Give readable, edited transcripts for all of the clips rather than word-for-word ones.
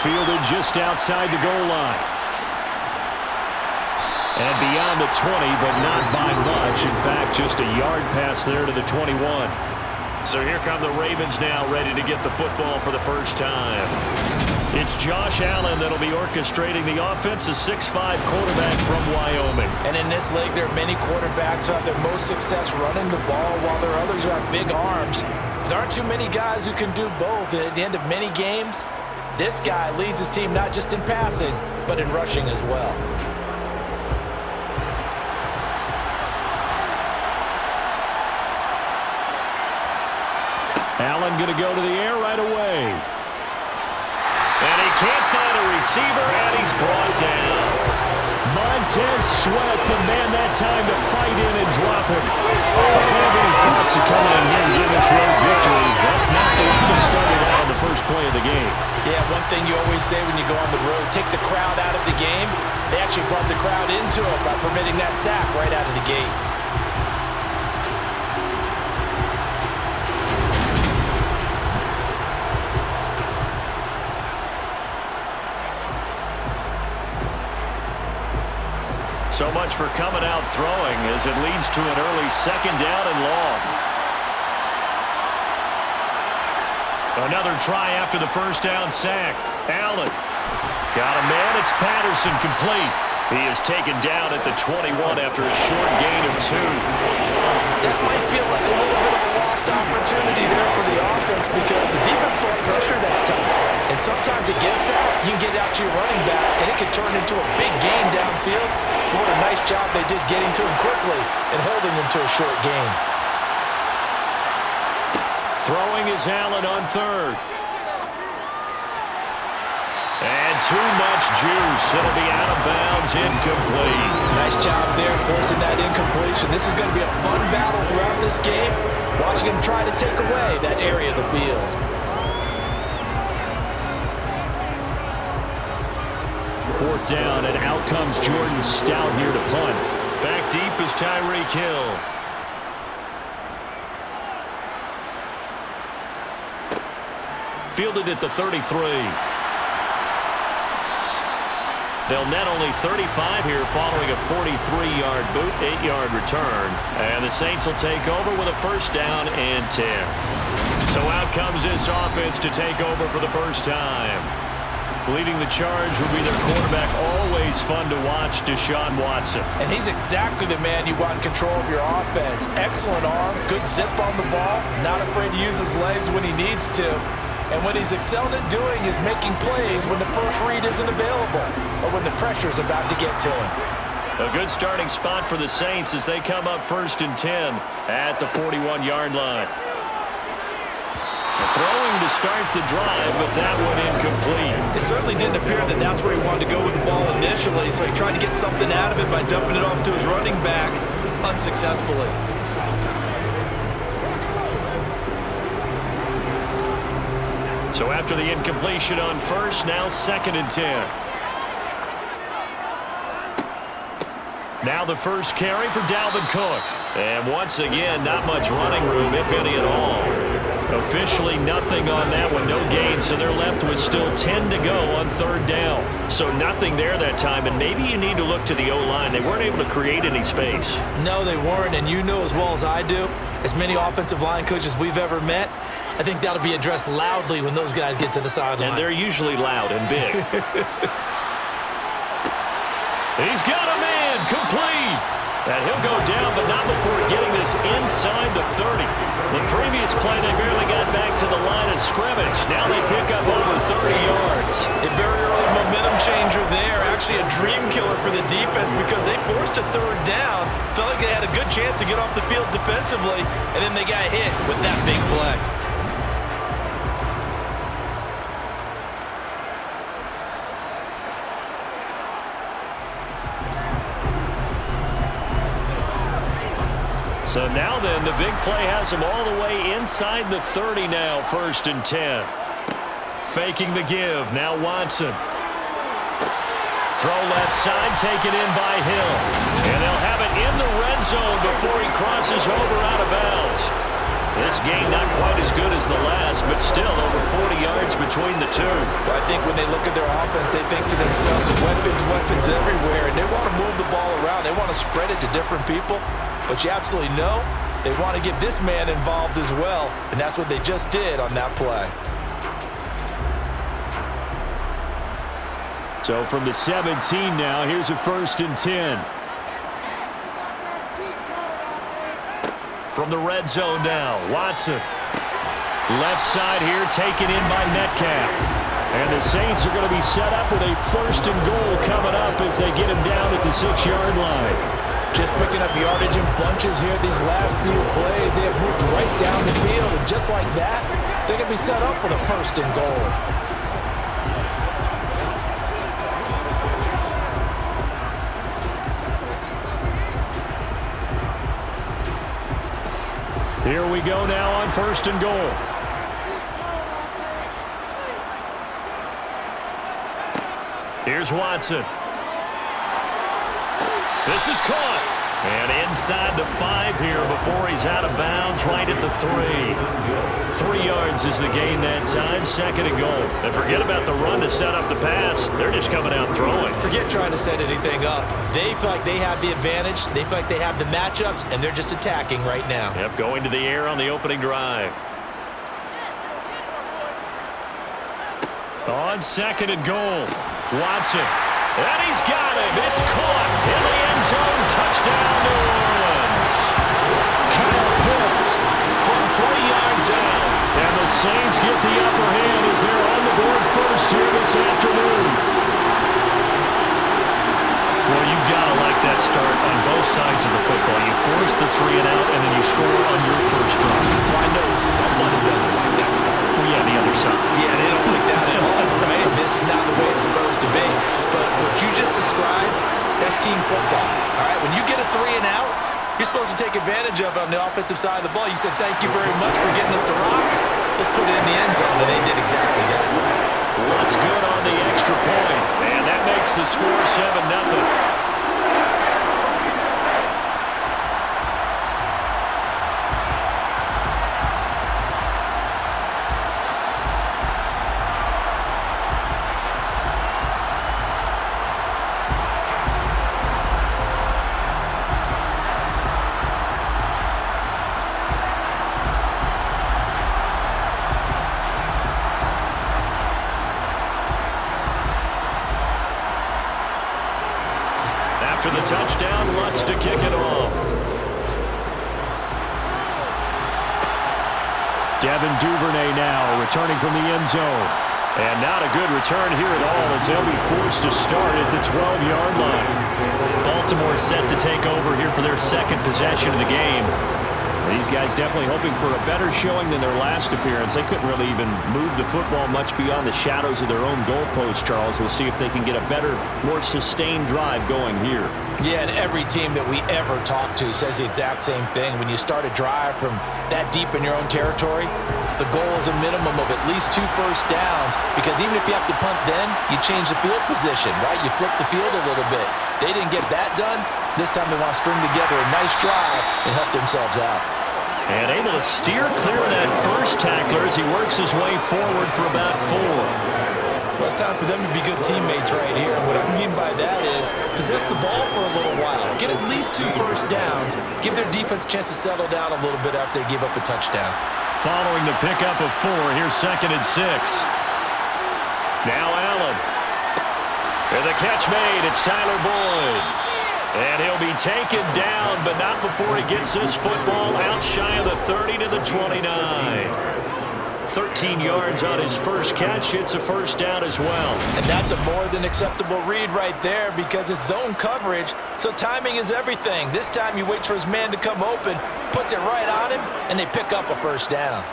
fielded just outside the goal line. And beyond the 20, but not by much. In fact, just a yard pass there to the 21. So here come the Ravens now, ready to get the football for the first time. It's Josh Allen that'll be orchestrating the offense, a 6'5" quarterback from Wyoming. And in this league, there are many quarterbacks who have their most success running the ball, while there are others who have big arms. There aren't too many guys who can do both. And at the end of many games, this guy leads his team not just in passing, but in rushing as well. Allen going to go to the air right away. And he can't find a receiver, and he's brought down. Montez Sweat, the man that time to fight in and drop him. If anybody thoughts of coming in here and getting this road victory, that's not the way to start it out on the first play of the game. Yeah, one thing you always say when you go on the road, take the crowd out of the game. They actually brought the crowd into it by permitting that sack right out of the gate. So much for coming out throwing as it leads to an early second down and long. Another try after the first down sack. Allen got a man. It's Patterson complete. He is taken down at the 21 after a short gain of 2. That might feel like a little bit of a lost opportunity there for the offense because the defense brought pressure that time. And sometimes against that, you can get out to your running back, and it can turn into a big gain downfield. But what a nice job they did getting to him quickly and holding him to a short gain. Throwing is Allen on third. And too much juice. It'll be out of bounds, incomplete. Nice job there forcing that incompletion. This is going to be a fun battle throughout this game, watching him try to take away that area of the field. Fourth down, and out comes Jordan Stout here to punt. Back deep is Tyreek Hill. Fielded at the 33. They'll net only 35 here following a 43-yard boot, 8-yard return. And the Saints will take over with a first down and 10. So out comes this offense to take over for the first time. Leading the charge will be their quarterback. Always fun to watch, Deshaun Watson. And he's exactly the man you want in control of your offense. Excellent arm, good zip on the ball, not afraid to use his legs when he needs to. And what he's excelled at doing is making plays when the first read isn't available or when the pressure's about to get to him. A good starting spot for the Saints as they come up first and 10 at the 41-yard line. Throwing to start the drive, but that one incomplete. It certainly didn't appear that that's where he wanted to go with the ball initially, so he tried to get something out of it by dumping it off to his running back unsuccessfully. So after the incompletion on first, now second and 10. Now the first carry for Dalvin Cook. And once again, not much running room, if any at all. Officially nothing on that one, no gain, so they're left with still 10 to go on third down. So nothing there that time, and maybe you need to look to the O-line. They weren't able to create any space. No, they weren't, and you know as well as I do, as many offensive line coaches we've ever met, I think that'll be addressed loudly when those guys get to the sideline. And they're usually loud and big. He's got a man, complete. And he'll go down, but not before getting this inside the 30. The previous play, they barely got back to the line of scrimmage. Now they pick up over 30 yards. A very early momentum changer there. Actually a dream killer for the defense because they forced a third down. Felt like they had a good chance to get off the field defensively, and then they got hit with that big play. So now then, the big play has him all the way inside the 30 now, first and 10. Faking the give, now Watson. Throw left side, taken in by Hill. And they'll have it in the red zone before he crosses over out of bounds. This game not quite as good as the last, but still over 40 yards difference between the two. Well, I think when they look at their offense, they think to themselves, weapons everywhere, and they want to move the ball around. They want to spread it to different people, but you absolutely know they want to get this man involved as well, and that's what they just did on that play. So from the 17 now, here's a 1st and 10. From the red zone now, Watson. Left side here, taken in by Metcalf. And the Saints are going to be set up with a 1st and goal coming up as they get him down at the 6-yard line. Just picking up yardage in bunches here these last few plays. They have moved right down the field, and just like that, they're going to be set up with a 1st and goal. Here we go now on 1st and goal. Here's Watson. This is caught. And inside the 5 here before he's out of bounds, right at the 3. 3 yards is the gain that time, 2nd and goal. And forget about the run to set up the pass. They're just coming out throwing. Forget trying to set anything up. They feel like they have the advantage. They feel like they have the matchups, and they're just attacking right now. Yep, going to the air on the opening drive. On 2nd and goal, Watson. And he's got him. It's caught in the end zone. Touchdown, New Orleans. Kyle Pitts from 3 yards out. And the Saints get the upper hand as they're on the board first here this afternoon. Well, you've got to like that start on both sides of the football. You force the 3 and out, and then you score on your first drive. Well, I know someone who doesn't like that start. Well, yeah, the other side. Yeah, they don't like that at all, right? This is not the way it's supposed to be. But what you just described, that's team football, all right? When you get a 3 and out, you're supposed to take advantage of it on the offensive side of the ball. You said, thank you very much for getting us to rock. Let's put it in the end zone, and they did exactly that. What's good on the extra point, and that makes the score 7-0. After the touchdown, Lutz to kick it off. Devin Duvernay now returning from the end zone. And not a good return here at all as they'll be forced to start at the 12-yard line. Baltimore set to take over here for their 2nd possession of the game. These guys definitely hoping for a better showing than their last appearance. They couldn't really even move the football much beyond the shadows of their own goalpost, Charles. We'll see if they can get a better, more sustained drive going here. Yeah, and every team that we ever talk to says the exact same thing. When you start a drive from that deep in your own territory, the goal is a minimum of at least 2 first downs, because even if you have to punt then, you change the field position, right? You flip the field a little bit. They didn't get that done. This time they want to string together a nice drive and help themselves out. And able to steer clear of that first tackler as he works his way forward for about 4. Well, it's time for them to be good teammates right here. And what I mean by that is possess the ball for a little while. Get at least 2 first downs. Give their defense a chance to settle down a little bit after they give up a touchdown. Following the pickup of 4, here's 2nd and 6. Now Allen. And the catch made. It's Tyler Boyd. And he'll be taken down, but not before he gets this football out shy of the 30 to the 29. 13 yards on his first catch. It's a first down as well. And that's a more than acceptable read right there, because it's zone coverage, so timing is everything. This time he waits for his man to come open, puts it right on him, and they pick up a first down.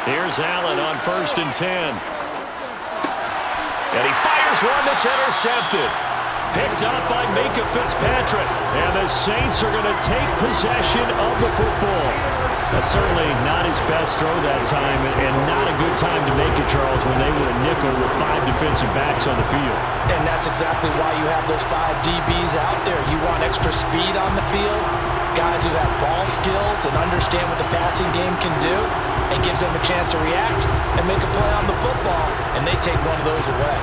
Here's Allen on 1st and 10. And he fires one that's intercepted. Picked up by Minkah Fitzpatrick. And the Saints are going to take possession of the football. That's certainly not his best throw that time, and not a good good time to make it, Charles, when they were a nickel with 5 defensive backs on the field. And that's exactly why you have those 5 DBs out there. You want extra speed on the field, guys who have ball skills and understand what the passing game can do, and gives them a chance to react and make a play on the football, and they take one of those away.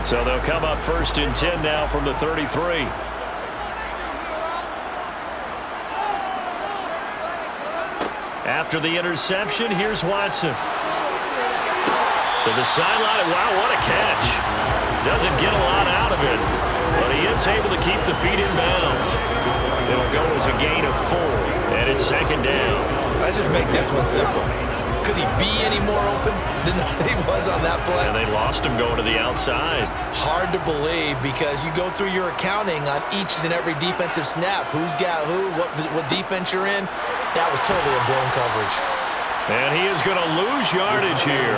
So they'll come up 1st and 10 now from the 33. After the interception, here's Watson. To the sideline. Wow, what a catch. Doesn't get a lot out of it, but he is able to keep the feet in bounds. It'll go as a gain of 4, and it's 2nd down. Let's just make this one simple. Could he be any more open than he was on that play? And they lost him going to the outside. Hard to believe because you go through your accounting on each and every defensive snap. Who's got who, what defense you're in. That was totally a blown coverage. And he is going to lose yardage here.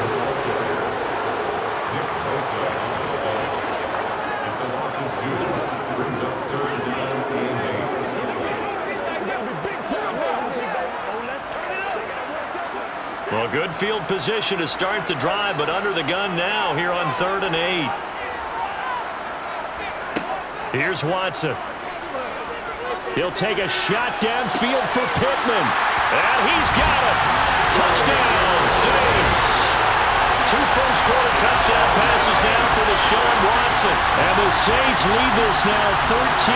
Well, good field position to start the drive, but under the gun now here on 3rd and 8. Here's Watson. He'll take a shot downfield for Pittman. And he's got it. Touchdown, Saints. 2 first-quarter touchdown passes now for Deshaun Watson. And the Saints lead this now 13-0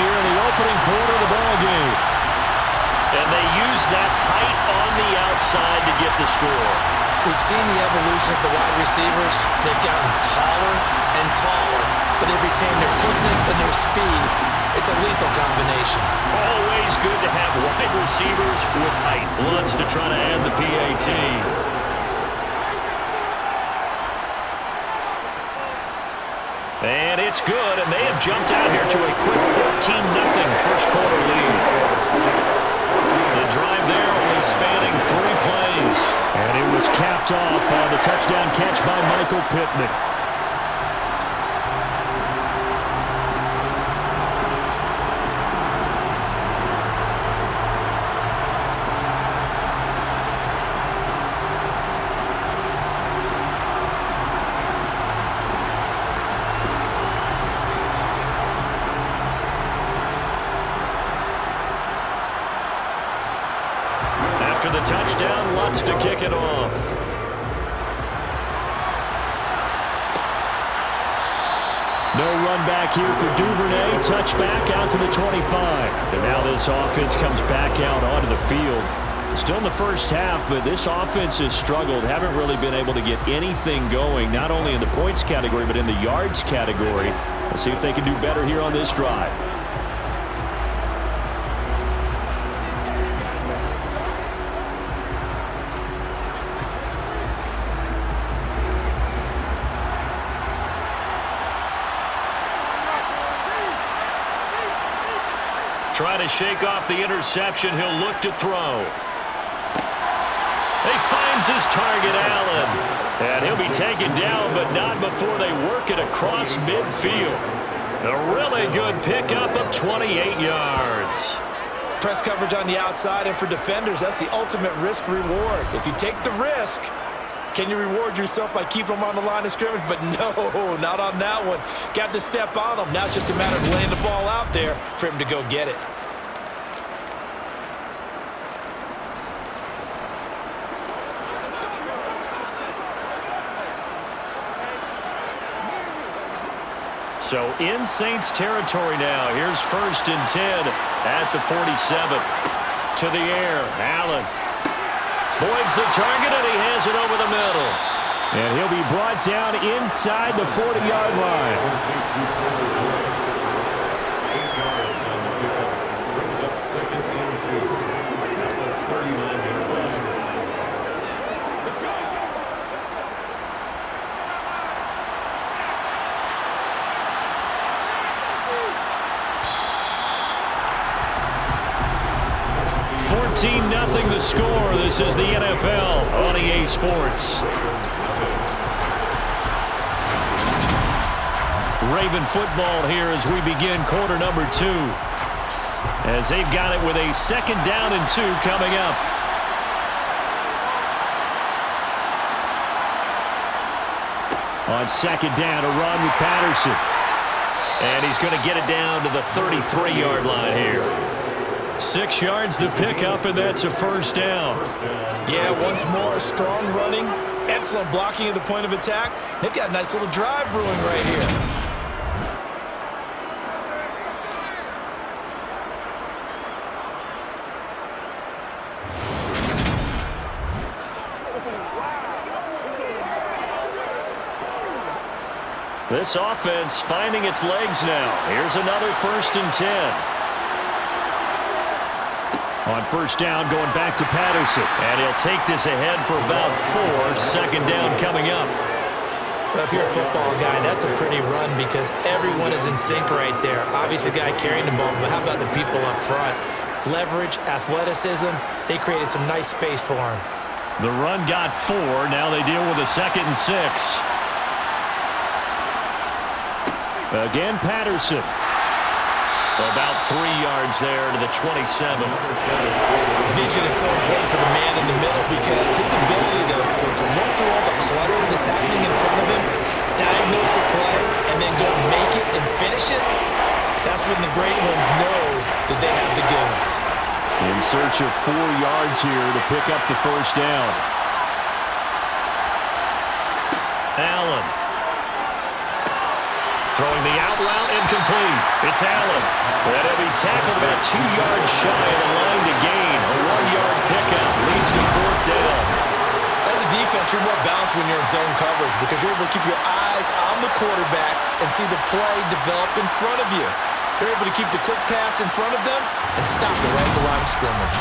here in the opening quarter of the ballgame. And they use that height on the outside to get the score. We've seen the evolution of the wide receivers. They've gotten taller and taller, but they've retained their quickness and their speed. It's a lethal combination. Always good to have wide receivers with height. Lutz to try to add the PAT. And it's good, and they have jumped out here to a quick 14-0 first-quarter lead. The drive there only spanning 3 plays. And it was capped off on the touchdown catch by Michael Pittman. After the touchdown, Lutz to kick it off. No run back here for Duvernay. Touchback out to the 25. And now this offense comes back out onto the field. Still in the first half, but this offense has struggled. Haven't really been able to get anything going, not only in the points category, but in the yards category. Let's see if they can do better here on this drive. Trying to shake off the interception. He'll look to throw. He finds his target, Allen. And he'll be taken down, but not before they work it across midfield. A really good pickup of 28 yards. Press coverage on the outside, and for defenders, that's the ultimate risk-reward. If you take the risk, can you reward yourself by keeping them on the line of scrimmage? But no, not on that one. Got the step on them. Now it's just a matter of laying the ball out there for him to go get it. So in Saints territory now. Here's 1st and 10 at the 47. To the air, Allen. Boyd's the target, and he has it over the middle. And he'll be brought down inside the 40-yard line. Nothing. The the score. This is the NFL on EA Sports. Raven football here as we begin quarter number 2. As they've got it with a 2nd down and 2 coming up. On 2nd down, a run with Patterson. And he's going to get it down to the 33-yard line here. 6 yards the pickup, and that's a 1st down. Yeah, once more, strong running, excellent blocking at the point of attack. They've got a nice little drive brewing right here. This offense finding its legs now. Here's another 1st and 10. On 1st down, going back to Patterson. And he'll take this ahead for about 4. 2nd down coming up. Well, if you're a football guy, that's a pretty run because everyone is in sync right there. Obviously, the guy carrying the ball, but how about the people up front? Leverage, athleticism, they created some nice space for him. The run got 4. Now they deal with a 2nd and 6. Again, Patterson. About 3 yards there to the 27. Vision is so important for the man in the middle because his ability to look through all the clutter that's happening in front of him, diagnose a play, and then go make it and finish it, that's when the great ones know that they have the goods. In search of 4 yards here to pick up the 1st down. Allen. Throwing the out route incomplete. It's Allen. And he'll be tackled about 2 yards shy of the line to gain. A 1-yard pickup leads to 4th down. As a defense, you're more balanced when you're in zone coverage because you're able to keep your eyes on the quarterback and see the play develop in front of you. They're able to keep the quick pass in front of them and stop it right at the line of scrimmage.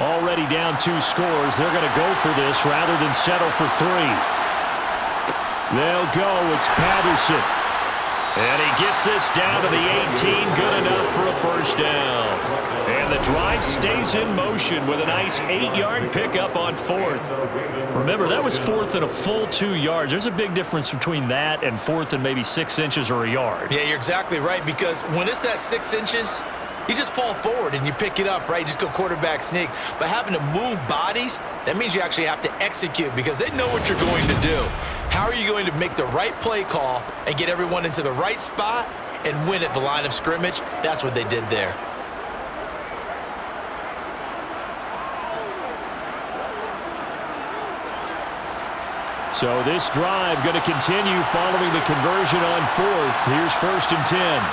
Already down 2 scores. They're going to go for this rather than settle for 3. They'll go. It's Patterson. And he gets this down to the 18. Good enough for a 1st down. And the drive stays in motion with a nice 8-yard pickup on 4th. Remember, that was 4th and a full 2 yards. There's a big difference between that and 4th and maybe 6 inches or a yard. Yeah, you're exactly right because when it's that 6 inches, you just fall forward and you pick it up, right? You just go quarterback sneak. But having to move bodies, that means you actually have to execute because they know what you're going to do. How are you going to make the right play call and get everyone into the right spot and win at the line of scrimmage? That's what they did there. So this drive going to continue following the conversion on 4th. Here's 1st and 10.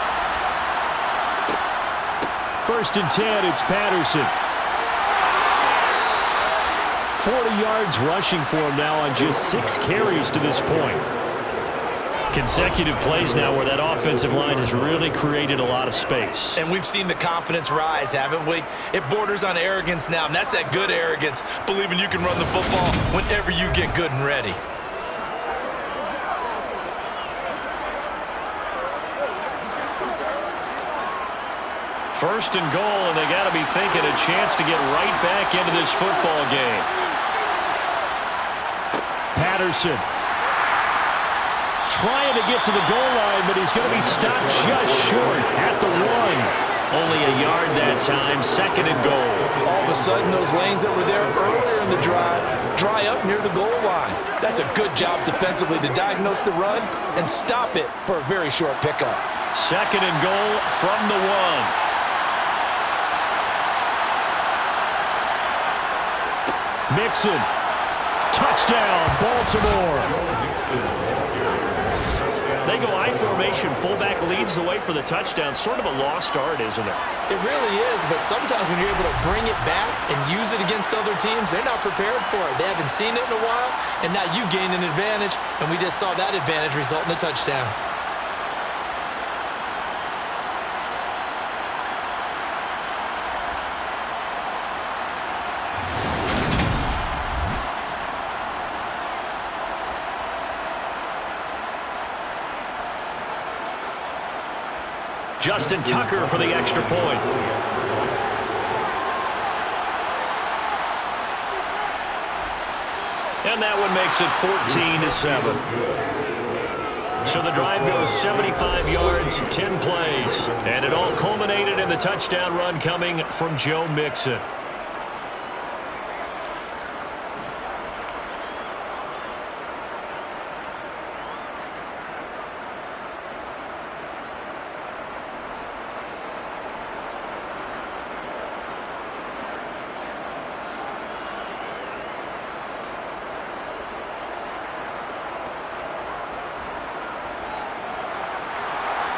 1st and 10, it's Patterson. 40 yards rushing for him now on just 6 carries to this point. Consecutive plays now where that offensive line has really created a lot of space. And we've seen the confidence rise, haven't we? It borders on arrogance now, and that's that good arrogance, believing you can run the football whenever you get good and ready. First and goal, and they got to be thinking a chance to get right back into this football game. Patterson trying to get to the goal line, but he's going to be stopped just short at the 1. Only a yard that time, 2nd and goal. All of a sudden, those lanes that were there earlier in the drive dry up near the goal line. That's a good job defensively to diagnose the run and stop it for a very short pickup. 2nd and goal from the 1. Mixon, touchdown, Baltimore. They go I formation, fullback leads the way for the touchdown. Sort of a lost art, isn't it? It really is, but sometimes when you're able to bring it back and use it against other teams, they're not prepared for it. They haven't seen it in a while, and now you gain an advantage, and we just saw that advantage result in a touchdown. Justin Tucker for the extra point. And that one makes it 14-7. So the drive goes 75 yards, 10 plays. And it all culminated in the touchdown run coming from Joe Mixon.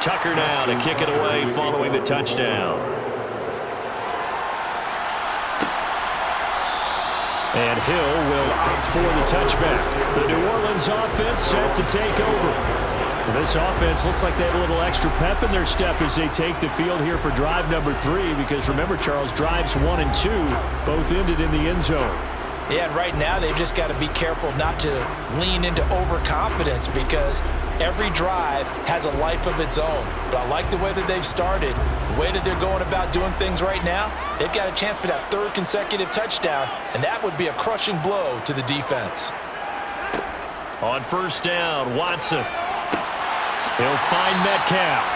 Tucker now to kick it away following the touchdown. And Hill will opt for the touchback. The New Orleans offense set to take over. This offense looks like they have a little extra pep in their step as they take the field here for drive number 3, because remember, Charles, drives 1 and 2 both ended in the end zone. Yeah, and right now they've just got to be careful not to lean into overconfidence, because every drive has a life of its own. But I like the way that they've started, the way that they're going about doing things right now. They've got a chance for that 3rd consecutive touchdown, and that would be a crushing blow to the defense. On first down, Watson. He'll find Metcalf.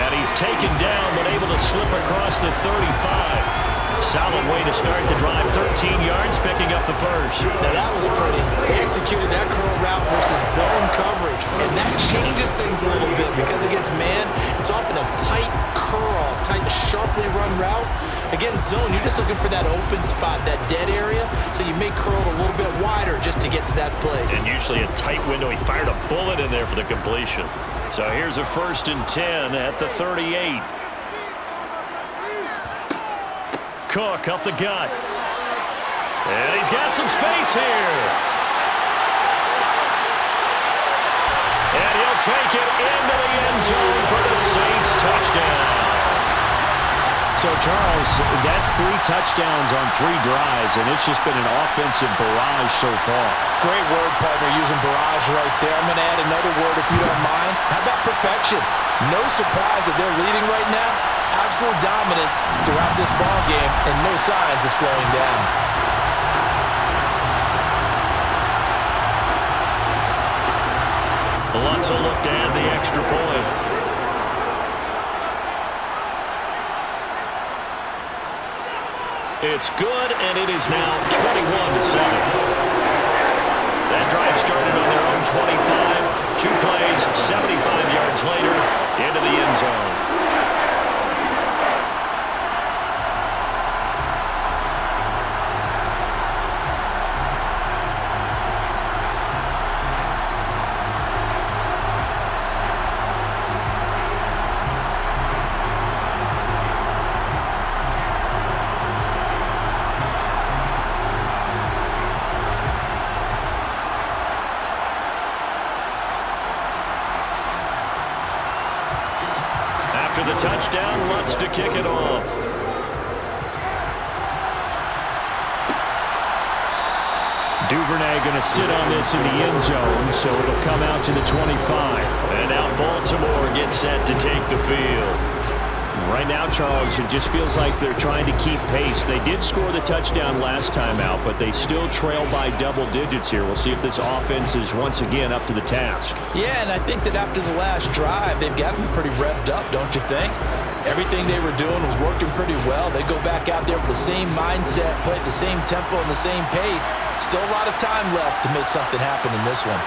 And he's taken down, but able to slip across the 35. Solid way to start the drive, 13 yards, picking up the first. Now that was pretty. They executed that curl route versus zone coverage, and that changes things a little bit, because against man, it's often a tight curl, tight, sharply run route. Against zone, you're just looking for that open spot, that dead area, so you may curl it a little bit wider just to get to that place. And usually a tight window. He fired a bullet in there for the completion. So here's a 1st and 10 at the 38. Cook up the gut. And he's got some space here. And he'll take it into the end zone for the Saints touchdown. So, Charles, that's 3 touchdowns on 3 drives, and it's just been an offensive barrage so far. Great word, partner, using barrage right there. I'm going to add another word if you don't mind. How about perfection? No surprise that they're leading right now. Absolute dominance throughout this ball game, and no signs of slowing down. Lutz will look to add the extra point. It's good, and it is now 21-7. That drive started on their own 25. 2 plays, 75 yards later, into the end zone. After the touchdown, Lutz to kick it off. Duvernay going to sit on this in the end zone, so it'll come out to the 25. And now Baltimore gets set to take the field. Right now, Charles, it just feels like they're trying to keep pace. They did score the touchdown last time out, but they still trail by double digits here. We'll see if this offense is once again up to the task. Yeah, and I think that after the last drive, they've got to be pretty revved up, don't you think? Everything they were doing was working pretty well. They go back out there with the same mindset, play at the same tempo and the same pace. Still a lot of time left to make something happen in this one.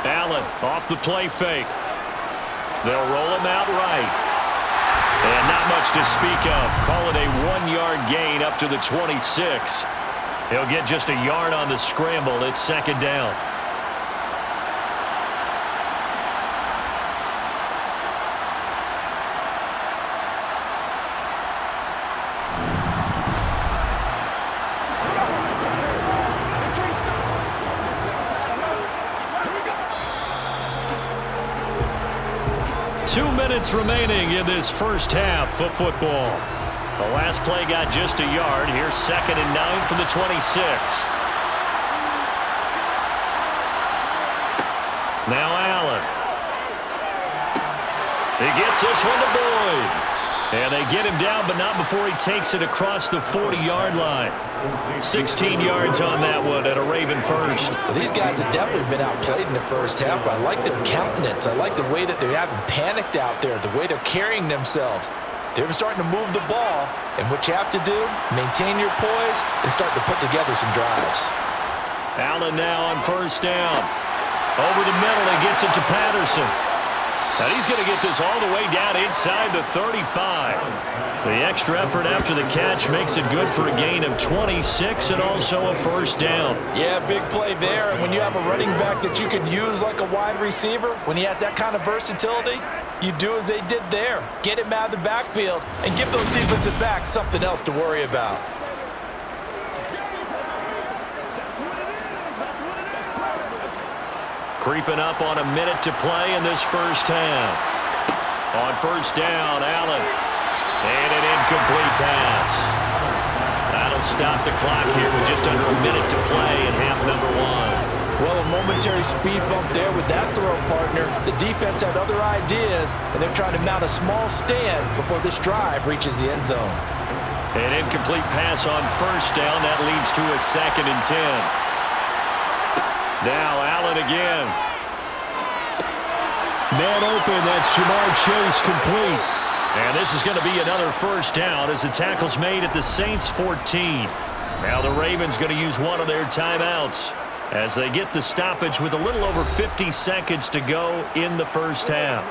Allen off the play fake. They'll roll him out right. And not much to speak of. Call it a 1-yard gain up to the 26. He'll get just a yard on the scramble. It's 2nd down. Remaining in this first half of football. The last play got just a yard. Here's 2nd and 9 from the 26. Now Allen. He gets this one to Boyd. And they get him down, but not before he takes it across the 40-yard line. 16 yards on that one and a Raven first. Well, these guys have definitely been outplayed in the first half, but I like their countenance. I like the way that they're having panicked out there, the way they're carrying themselves. They're starting to move the ball, and what you have to do, maintain your poise and start to put together some drives. Allen now on first down. Over the middle, he gets it to Patterson. And he's going to get this all the way down inside the 35. The extra effort after the catch makes it good for a gain of 26 and also a first down. Yeah, big play there. And when you have a running back that you can use like a wide receiver, when he has that kind of versatility, you do as they did there. Get him out of the backfield and give those defensive backs something else to worry about. Creeping up on a minute to play in this first half. On first down, Allen. And an incomplete pass. That'll stop the clock here with just under a minute to play in half number one. Well, a momentary speed bump there with that throw, partner. The defense had other ideas, and they're trying to mount a small stand before this drive reaches the end zone. An incomplete pass on first down. That leads to a 2nd and 10. Now Allen again. Man open, that's Jamar Chase complete. And this is going to be another first down as the tackle's made at the Saints 14. Now the Ravens going to use one of their timeouts as they get the stoppage with a little over 50 seconds to go in the first half.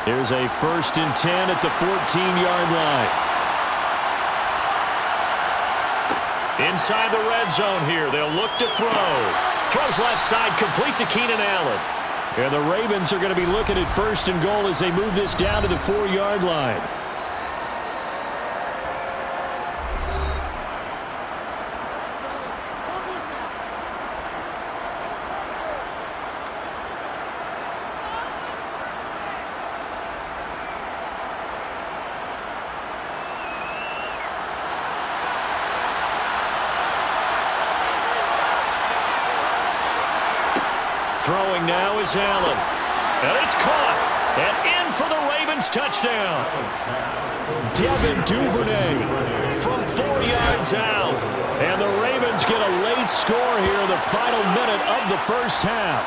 Here's a 1st and 10 at the 14-yard line. Inside the red zone here. They'll look to throw. Throws left side, complete to Keenan Allen. And the Ravens are going to be looking at 1st and goal as they move this down to the 4-yard line. Throwing now is Allen. And it's caught. And in for the Ravens touchdown. Devin Duvernay from 4 yards out. And the Ravens get a late score here in the final minute of the first half.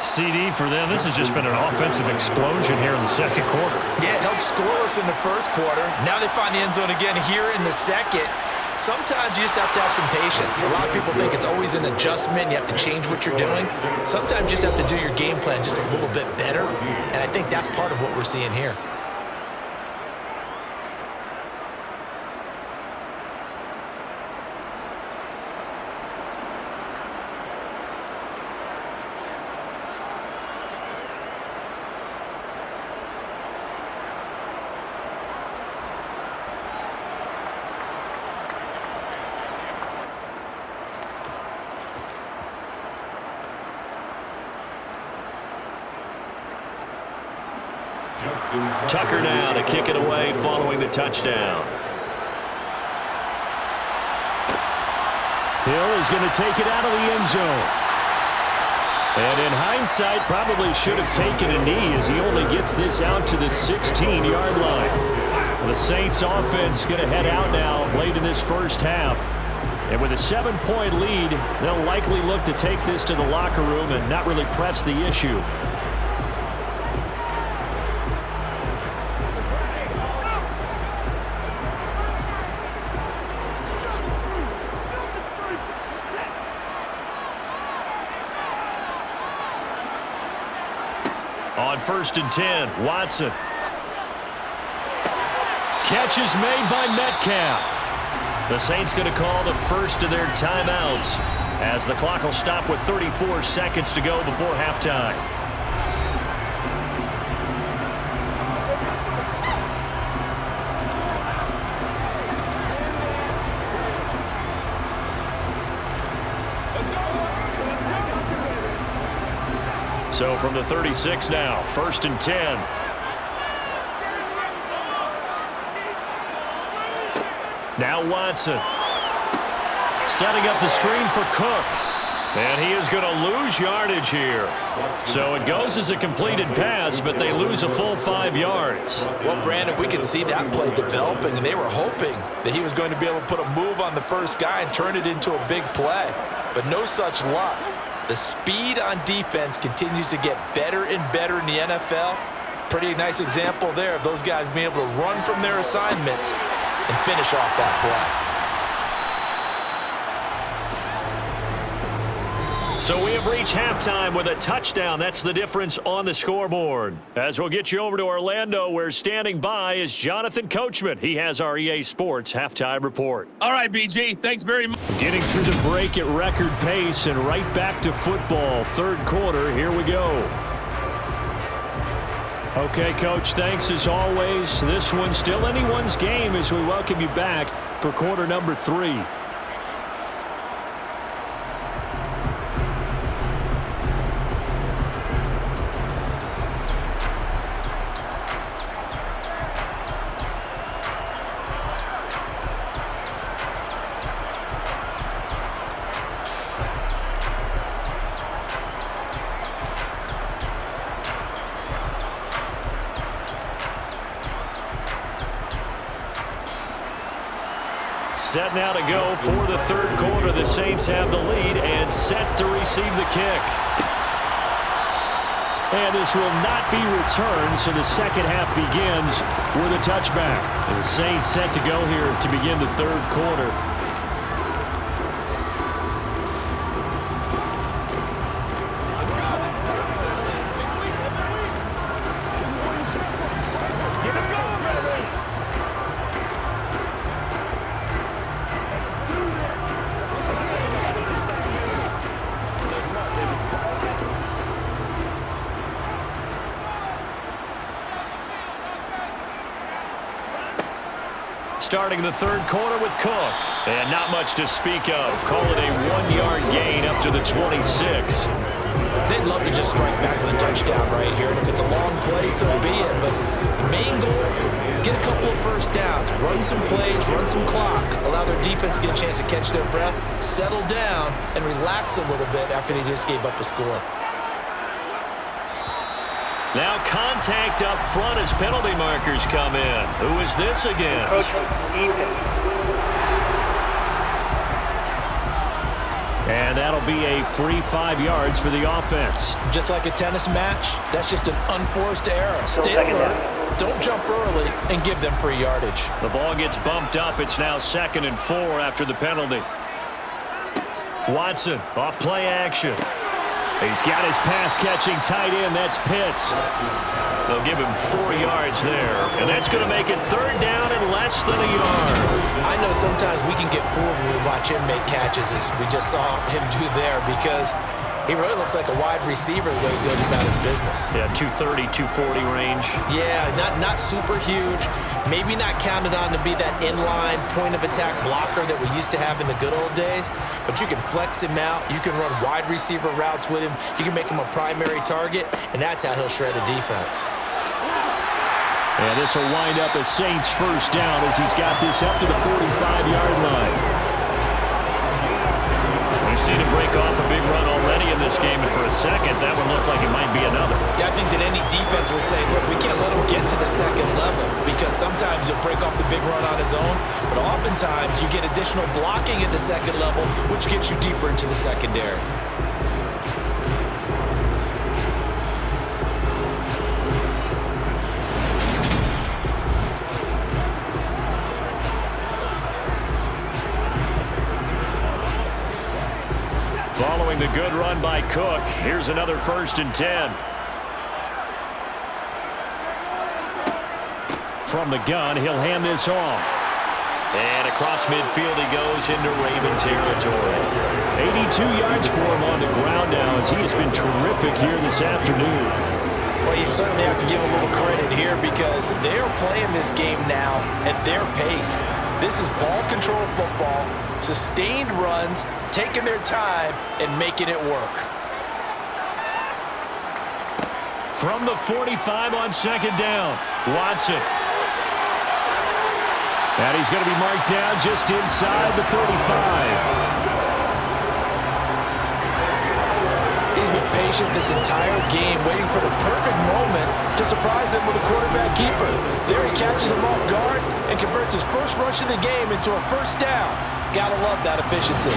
CD for them. This has just been an offensive explosion here in the second quarter. Yeah, held scoreless in the first quarter. Now they find the end zone again here in the second. Sometimes you just have to have some patience. A lot of people think it's always an adjustment. You have to change what you're doing. Sometimes you just have to do your game plan just a little bit better. And I think that's part of what we're seeing here. Tucker now to kick it away following the touchdown. Hill is going to take it out of the end zone. And in hindsight, probably should have taken a knee as he only gets this out to the 16-yard line. The Saints offense going to head out now late in this first half. And with a 7-point lead, they'll likely look to take this to the locker room and not really press the issue. On 1st and 10, Watson. Catch is made by Metcalf. The Saints going to call the first of their timeouts as the clock will stop with 34 seconds to go before halftime. So from the 36 now, 1st and 10. Now Watson. Setting up the screen for Cook. And he is going to lose yardage here. So it goes as a completed pass, but they lose a full 5 yards. Well, Brandon, we could see that play developing, and they were hoping that he was going to be able to put a move on the first guy and turn it into a big play. But no such luck. The speed on defense continues to get better and better in the NFL. Pretty nice example there of those guys being able to run from their assignments and finish off that play. So we have reached halftime with a touchdown. That's the difference on the scoreboard. As we'll get you over to Orlando, where standing by is Jonathan Coachman. He has our EA Sports halftime report. All right, BG, thanks very much. Getting through the break at record pace and right back to football. Third quarter, here we go. Okay, Coach, thanks as always. This one's still anyone's game as we welcome you back for quarter number 3. Set now to go for the third quarter. The Saints have the lead and set to receive the kick. And this will not be returned, so the second half begins with a touchback. And the Saints set to go here to begin the third quarter. Starting the third quarter with Cook. And not much to speak of. Call it a 1-yard gain up to the 26. They'd love to just strike back with a touchdown right here. And if it's a long play, so be it. But the main goal, get a couple of first downs. Run some plays, run some clock. Allow their defense to get a chance to catch their breath, settle down, and relax a little bit after they just gave up a score. Now contact up front as penalty markers come in. Who is this against? And that'll be a free 5 yards for the offense. Just like a tennis match, that's just an unforced error. Stay alert, don't jump early, and give them free yardage. The ball gets bumped up. It's now 2nd and 4 after the penalty. Watson off play action. He's got his pass-catching tight end. That's Pitts. They'll give him 4 yards there. And that's going to make it third down and less than a yard. I know sometimes we can get fooled when we watch him make catches, as we just saw him do there, because he really looks like a wide receiver the way he goes about his business. Yeah, 230, 240 range. Yeah, not super huge. Maybe not counted on to be that inline point-of-attack blocker that we used to have in the good old days, but you can flex him out. You can run wide receiver routes with him. You can make him a primary target, and that's how he'll shred a defense. And this will wind up a Saints first down as he's got this up to the 45-yard line. We've seen him break off a big run already in this game, and for a second, that would look like it might be another. Yeah, I think that any defense would say, look, we can't let him get to the second level, because sometimes he'll break off the big run on his own, but oftentimes you get additional blocking at the second level, which gets you deeper into the secondary. Following the good run by Cook, here's another 1st and 10. From the gun, he'll hand this off. And across midfield he goes into Raven territory. 82 yards for him on the ground now, as he has been terrific here this afternoon. Well, you certainly have to give a little credit here, because they're playing this game now at their pace. This is ball control football, sustained runs, taking their time and making it work. From the 45 on 2nd down, Watson. And he's going to be marked down just inside the 35. He's been patient this entire game, waiting for the perfect moment to surprise him with a quarterback keeper. There he catches him off guard and converts his first rush of the game into a first down. Gotta love that efficiency.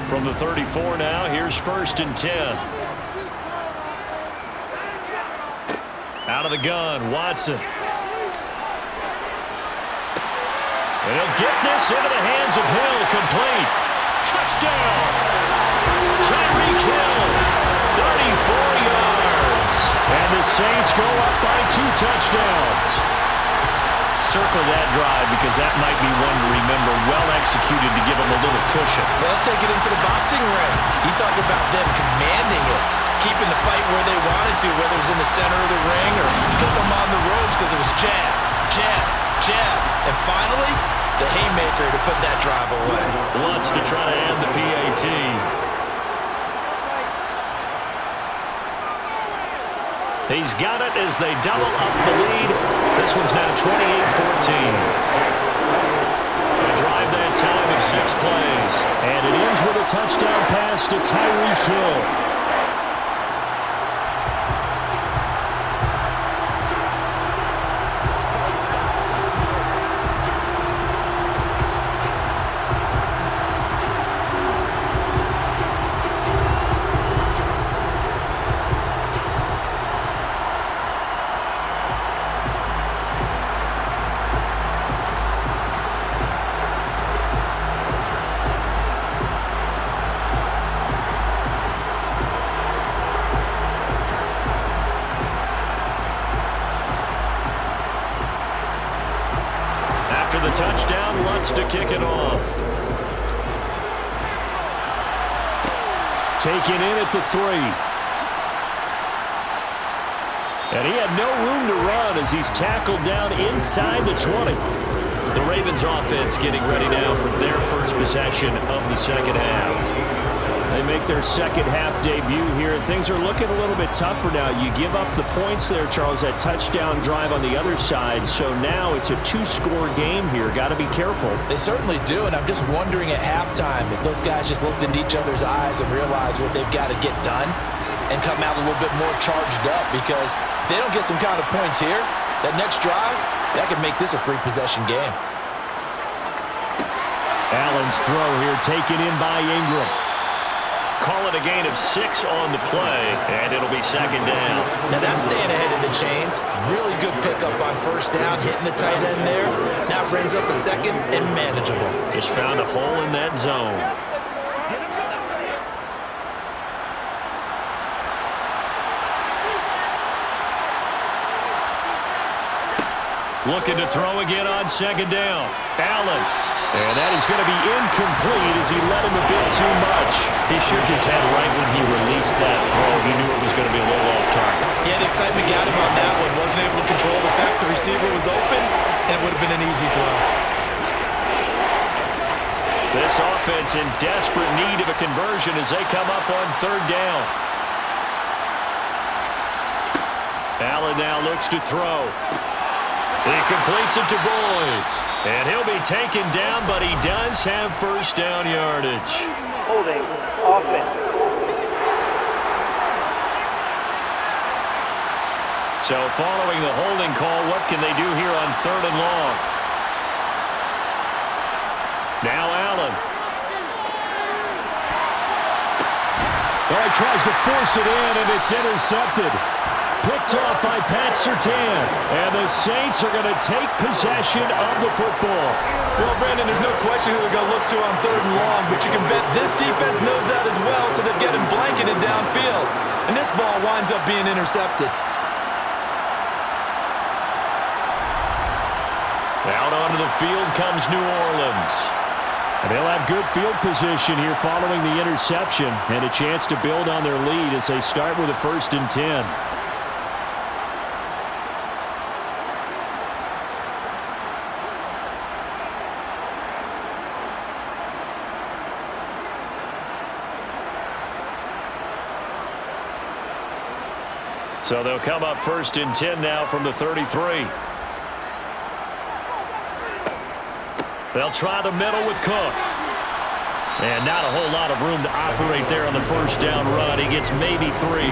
From the 34 now, here's 1st and 10. Out of the gun, Watson. And he'll get this into the hands of Hill, complete. Touchdown! Tyreek Hill, 34 yards. And the Saints go up by 2 touchdowns. Circle that drive because that might be one to remember. Well executed to give them a little cushion. Well, let's take it into the boxing ring. He talked about them commanding it, keeping the fight where they wanted to, whether it was in the center of the ring or putting them on the ropes because it was jab, jab, jab. And finally, the haymaker to put that drive away. Lutz to try to end the PAT. He's got it as they double up the lead. This one's now 28-14. A drive that time of 6 plays. And it ends with a touchdown pass to Tyreek Hill. The touchdown, Lutz to kick it off. Taken in at the 3. And he had no room to run as he's tackled down inside the 20. The Ravens offense getting ready now for their first possession of the second half. They make their second half debut here. Things are looking a little bit tougher now. You give up the points there, Charles, that touchdown drive on the other side. So now it's a 2-score game here. Got to be careful. They certainly do, and I'm just wondering at halftime if those guys just looked into each other's eyes and realized what they've got to get done and come out a little bit more charged up, because if they don't get some kind of points here, that next drive, that could make this a 3-possession game. Allen's throw here taken in by Ingram. Call it a gain of 6 on the play, and it'll be second down. Now that's staying ahead of the chains. Really good pickup on first down, hitting the tight end there. Now brings up a second and manageable. Just found a hole in that zone. Looking to throw again on second down. Allen. And that is going to be incomplete as he led him a bit too much. He shook his head right when he released that throw. He knew it was going to be a little off target. Yeah, the excitement got him on that one. Wasn't able to control the fact the receiver was open, and it would have been an easy throw. This offense in desperate need of a conversion as they come up on third down. Allen now looks to throw. He completes it to Boyd. And he'll be taken down, but he does have first down yardage. Holding offense. So following the holding call, what can they do here on third and long? Now Allen. Well, he tries to force it in, and it's intercepted. Picked off by Pat Surtain. And the Saints are going to take possession of the football. Well, Brandon, there's no question who they're going to look to on third and long, but you can bet this defense knows that as well, so they've got him blanketed downfield. And this ball winds up being intercepted. Out onto the field comes New Orleans. And they'll have good field position here following the interception and a chance to build on their lead as they start with a 1st and 10. So they'll come up 1st and 10 now from the 33. They'll try the middle with Cook. And not a whole lot of room to operate there on the 1st down run. He gets maybe 3.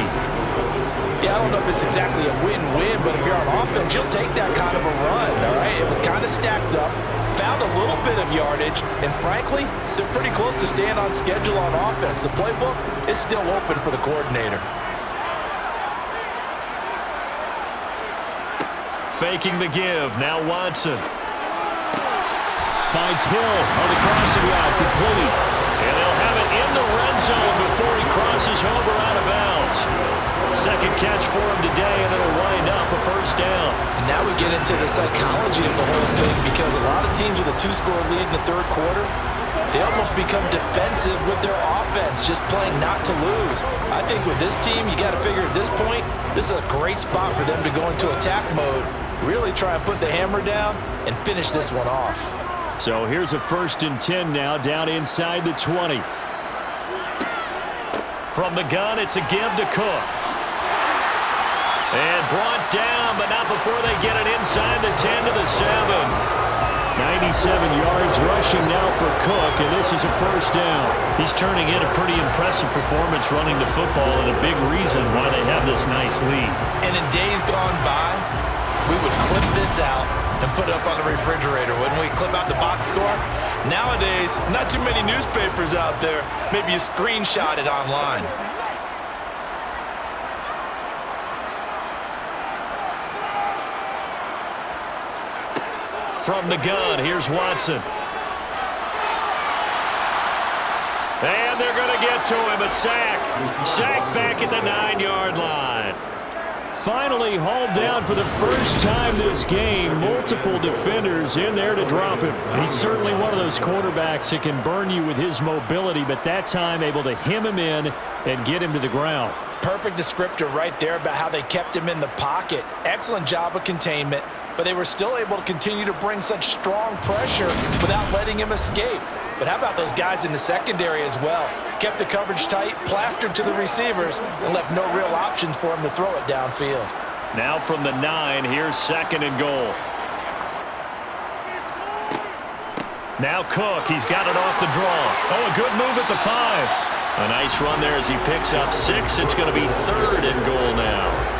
Yeah, I don't know if it's exactly a win-win, but if you're on offense, you'll take that kind of a run, all right? It was kind of stacked up, found a little bit of yardage, and frankly, they're pretty close to staying on schedule on offense. The playbook is still open for the coordinator. Faking the give. Now Watson. Finds Hill on the crossing route, complete. And they'll have it in the red zone before he crosses over out of bounds. Second catch for him today, and it'll wind up a 1st down. And now we get into the psychology of the whole thing, because a lot of teams with a 2-score lead in the 3rd quarter, they almost become defensive with their offense, just playing not to lose. I think with this team, you got to figure at this point, this is a great spot for them to go into attack mode, really try and put the hammer down and finish this one off. So here's a 1st and 10 now, down inside the 20. From the gun, it's a give to Cook. And brought down, but not before they get it inside the 10 to the 7. 97 yards rushing now for Cook, and this is a 1st down. He's turning in a pretty impressive performance running the football, and a big reason why they have this nice lead. And in days gone by, we would clip this out and put it up on the refrigerator, wouldn't we? Clip out the box score. Nowadays, not too many newspapers out there. Maybe you screenshot it online. From the gun, here's Watson. And they're going to get to him, a sack. Sack back at the 9-yard line. Finally hauled down for the 1st time this game. Multiple defenders in there to drop him. He's certainly one of those quarterbacks that can burn you with his mobility, but that time able to hem him in and get him to the ground. Perfect descriptor right there about how they kept him in the pocket. Excellent job of containment, but they were still able to continue to bring such strong pressure without letting him escape. But how about those guys in the secondary as well? Kept the coverage tight, plastered to the receivers, and left no real options for him to throw it downfield. Now from the 9, here's 2nd and goal. Now Cook, he's got it off the draw. Oh, a good move at the 5. A nice run there as he picks up 6. It's going to be 3rd and goal now.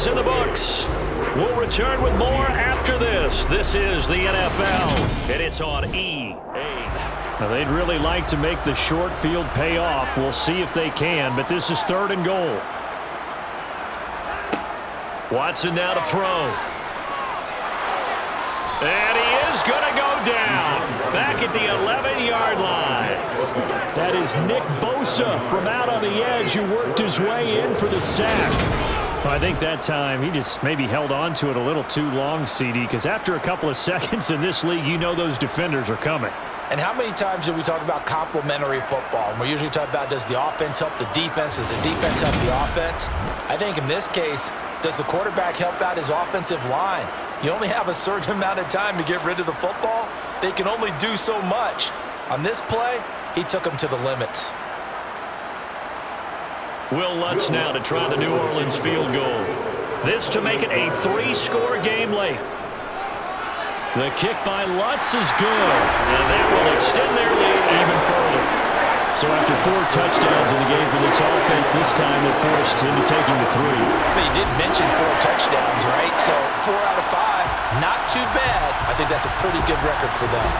In the books. We'll return with more after this. This is the NFL, and it's on EA. Now they'd really like to make the short field pay off. We'll see if they can, but this is 3rd and goal. Watson now to throw. And he is going to go down. Back at the 11-yard line. That is Nick Bosa from out on the edge who worked his way in for the sack. I think that time he just maybe held on to it a little too long, CD, because after a couple of seconds in this league, you know those defenders are coming. And how many times do we talk about complementary football? And we usually talk about, does the offense help the defense? Does the defense help the offense? I think in this case, does the quarterback help out his offensive line? You only have a certain amount of time to get rid of the football. They can only do so much. On this play, he took them to the limits. Will Lutz now to try the New Orleans field goal. This to make it a 3-score game late. The kick by Lutz is good, and that will extend their lead even further. So after 4 touchdowns in the game for this offense, this time they're forced into taking the 3. But you did mention 4 touchdowns, right? So 4 out of 5, not too bad. I think that's a pretty good record for them.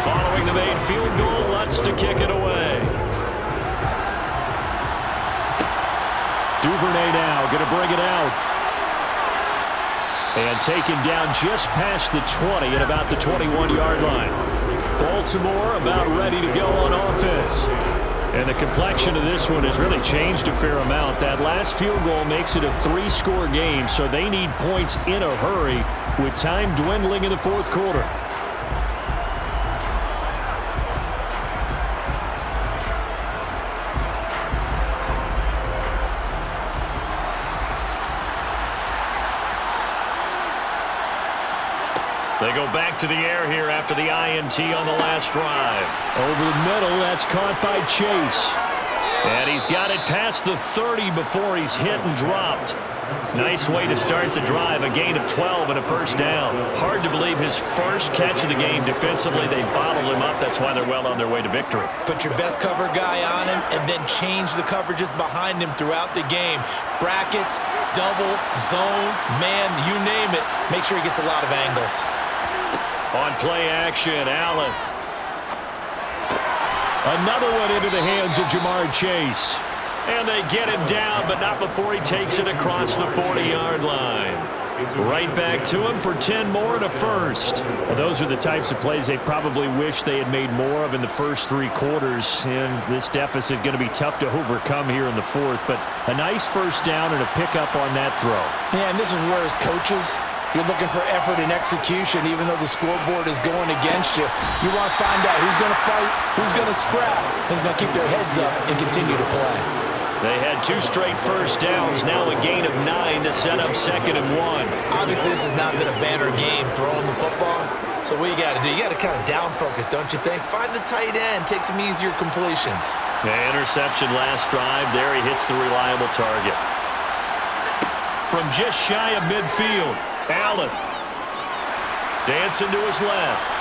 Following the made field goal, Lutz to kick it away. Duvernay now going to bring it out. And taken down just past the 20 at about the 21-yard line. Baltimore about ready to go on offense. And the complexion of this one has really changed a fair amount. That last field goal makes it a 3-score game, so they need points in a hurry with time dwindling in the fourth quarter. They go back to the air here after the INT on the last drive. Over the middle, that's caught by Chase. And he's got it past the 30 before he's hit and dropped. Nice way to start the drive, a gain of 12 and a first down. Hard to believe his first catch of the game. Defensively, they bottled him up. That's why they're well on their way to victory. Put your best cover guy on him and then change the coverages behind him throughout the game. Brackets, double, zone, man, you name it. Make sure he gets a lot of angles. On play action, Allen. Another one into the hands of Jamar Chase. And they get him down, but not before he takes it across the 40-yard line. Right back to him for 10 more and a first. Well, those are the types of plays they probably wish they had made more of in the first 3 quarters. And this deficit going to be tough to overcome here in the fourth. But a nice first down and a pickup on that throw. Yeah, and this is where as coaches, you're looking for effort and execution, even though the scoreboard is going against you. You want to find out who's going to fight, who's going to scrap, who's going to keep their heads up and continue to play. They had 2 straight first downs, now a gain of 9 to set up 2nd and 1. Obviously, this has not been a banner game throwing the football. So what you got to do, you got to kind of down focus, don't you think? Find the tight end, take some easier completions. The interception last drive. There he hits the reliable target. From just shy of midfield, Allen dancing to his left.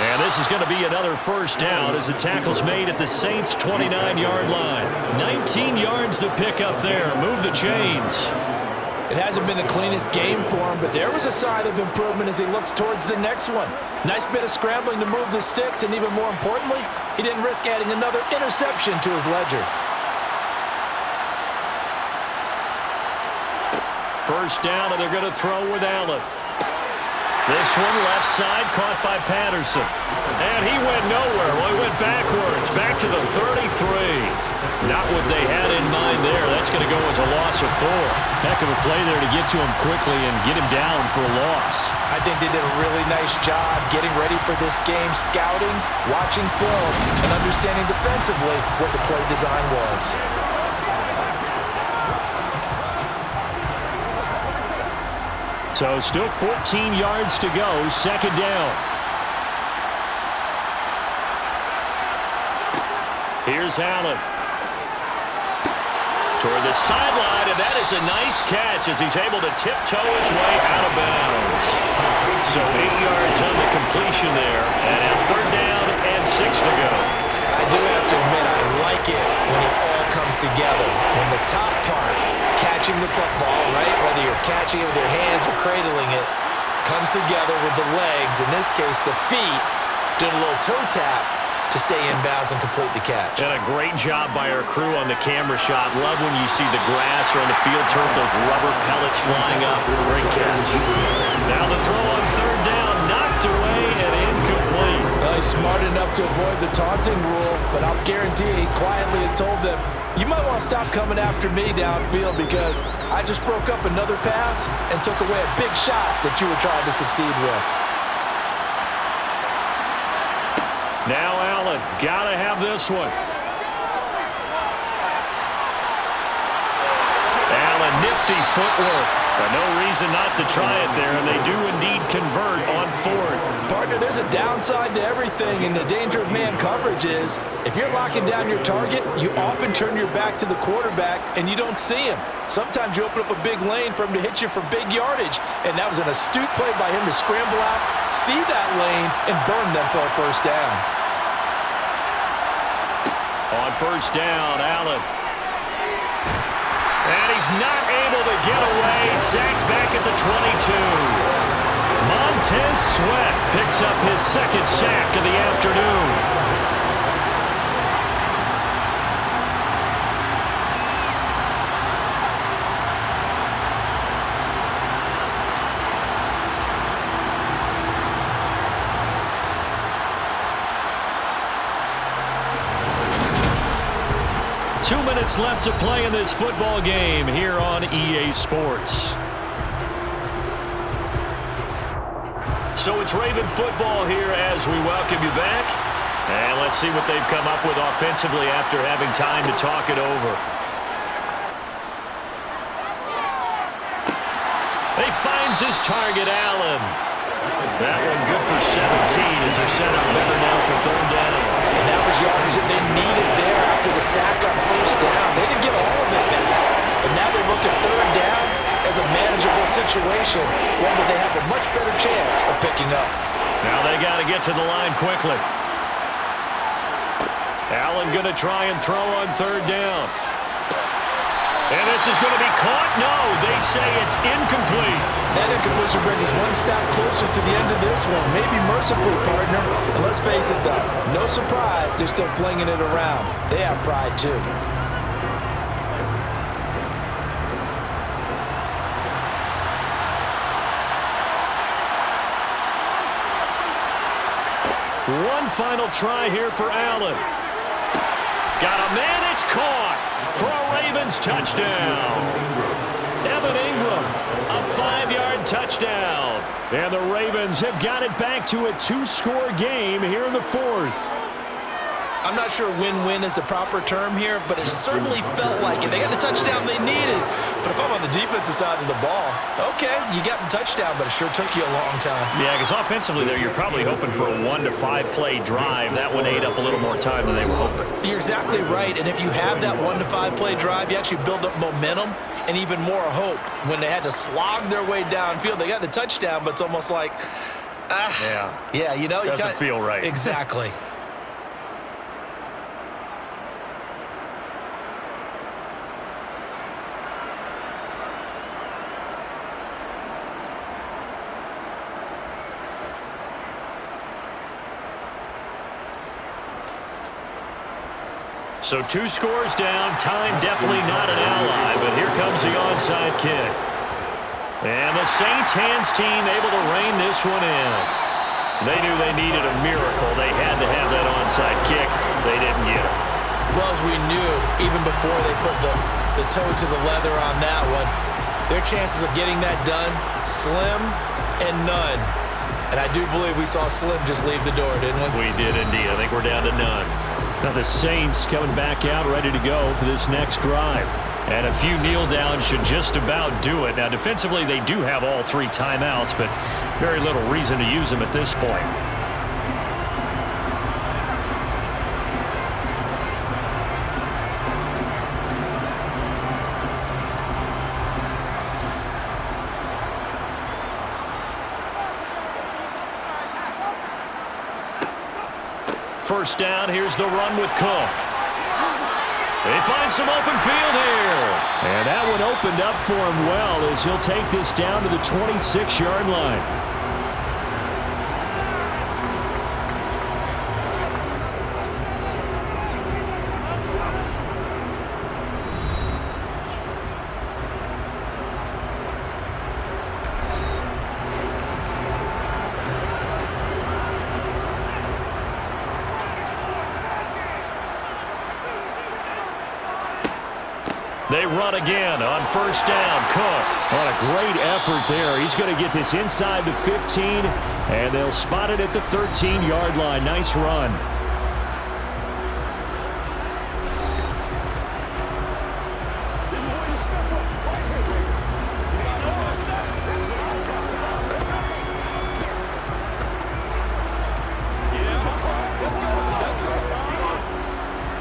And this is going to be another first down as the tackle's made at the Saints' 29-yard line. 19 yards to pick up there. Move the chains. It hasn't been the cleanest game for him, but there was a sign of improvement as he looks towards the next one. Nice bit of scrambling to move the sticks, and even more importantly, he didn't risk adding another interception to his ledger. First down, and they're going to throw with Allen. This one left side caught by Patterson. And he went nowhere. Well, he went backwards, back to the 33. Not what they had in mind there. That's going to go as a loss of 4. Heck of a play there to get to him quickly and get him down for a loss. I think they did a really nice job getting ready for this game, scouting, watching film, and understanding defensively what the play design was. So still 14 yards to go, 2nd down. Here's Allen. Toward the sideline, and that is a nice catch as he's able to tiptoe his way out of bounds. So 8 yards on the completion there, and now 3rd down and 6 to go. I do have to admit, I like it when it all comes together. When the top part, catching the football, right, whether you're catching it with your hands or cradling it, comes together with the legs, in this case the feet, doing a little toe tap to stay in bounds and complete the catch. And a great job by our crew on the camera shot. Love when you see the grass or on the field turf, those rubber pellets flying up. Great catch. Now the throw on 3rd down, knocked away and incomplete. Well, he's smart enough to avoid the taunting rule, but I'll guarantee he quietly has told them, you might want to stop coming after me downfield because I just broke up another pass and took away a big shot that you were trying to succeed with. Now Allen, gotta have this one. Allen, nifty footwork. But no reason not to try it there, and they do indeed convert on 4th. Partner, there's a downside to everything, and the danger of man coverage is if you're locking down your target, you often turn your back to the quarterback and you don't see him. Sometimes you open up a big lane for him to hit you for big yardage, and that was an astute play by him to scramble out, see that lane, and burn them for a first down. On 1st down, Allen. And he's not able to get away. Sacked back at the 22. Montez Sweat picks up his 2nd sack of the afternoon. minutes left to play in this football game here on EA Sports. So it's Raven football here as we welcome you back. And let's see what they've come up with offensively after having time to talk it over. He finds his target, Allen. That one good for 17 as they're set up better now for third down. And that was yardage that they needed there after the sack on first down. They didn't get all of it back. But now they look at third down as a manageable situation, one that they have a much better chance of picking up. Now they got to get to the line quickly. Allen going to try and throw on third down. And this is going to be caught. No, they say it's incomplete. That incompletion brings us one step closer to the end of this one. Maybe merciful, partner. And let's face it, though, no surprise they're still flinging it around. They have pride, too. One final try here for Allen. Got a man, it's caught for a Ravens touchdown. Evan Ingram, a 5-yard touchdown. And the Ravens have got it back to a 2-score game here in the fourth. I'm not sure win-win is the proper term here, but it certainly felt like it. They got the touchdown they needed. But if I'm on the defensive side of the ball, okay, you got the touchdown, but it sure took you a long time. Yeah, because offensively there, you're probably hoping for a 1 to 5 play drive. That one ate up a little more time than they were hoping. You're exactly right. And if you have that 1 to 5 play drive, you actually build up momentum and even more hope. When they had to slog their way downfield, they got the touchdown, but it's almost like, yeah, you know, doesn't feel right. Exactly. So 2 scores down, time definitely not an ally, but here comes the onside kick. And the Saints hands team able to rein this one in. They knew they needed a miracle. They had to have that onside kick. They didn't get it. Well, as we knew, even before they put the toe to the leather on that one, their chances of getting that done, slim and none. And I do believe we saw Slim just leave the door, didn't we? We did indeed. I think we're down to none. Now the Saints coming back out ready to go for this next drive. And a few kneel downs should just about do it. Now defensively they do have all 3 timeouts, but very little reason to use them at this point. First down, here's the run with Cook. They find some open field here. And that one opened up for him well as he'll take this down to the 26-yard line. They run again on first down. Cook. What a great effort there. He's going to get this inside the 15, and they'll spot it at the 13-yard line. Nice run.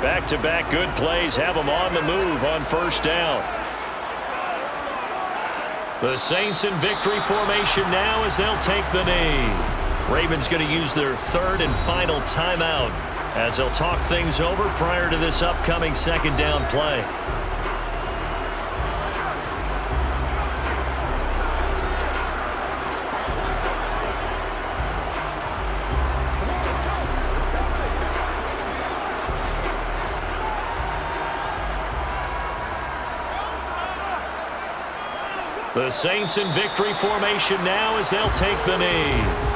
Back-to-back good plays have them on the move on first down. The Saints in victory formation now as they'll take the knee. Ravens going to use their 3rd and final timeout as they'll talk things over prior to this upcoming second down play. The Saints in victory formation now as they'll take the knee.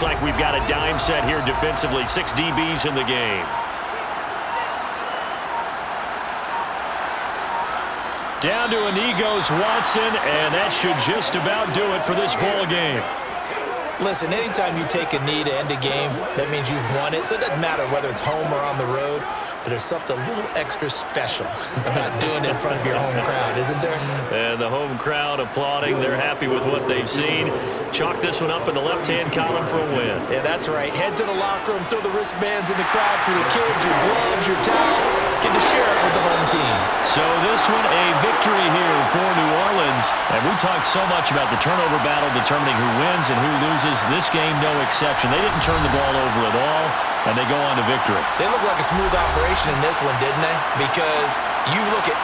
looks like we've got a dime set here defensively. 6 DBs in the game. Down to a knee goes Watson, and that should just about do it for this ball game. Listen, anytime you take a knee to end a game, that means you've won it. So it doesn't matter whether it's home or on the road, but there's something a little extra special about doing it in front of your home crowd, isn't there? And the home crowd applauding. They're happy with what they've seen. Chalk this one up in the left-hand column for a win. Yeah, that's right. Head to the locker room, throw the wristbands in the crowd for the kids, your gloves, your towels. Get to share it with the home team. So this one, a victory here for New Orleans. And we talked so much about the turnover battle determining who wins and who loses. This game, no exception. They didn't turn the ball over at all, and they go on to victory. They look like a smooth operation in this one, didn't they? Because you look at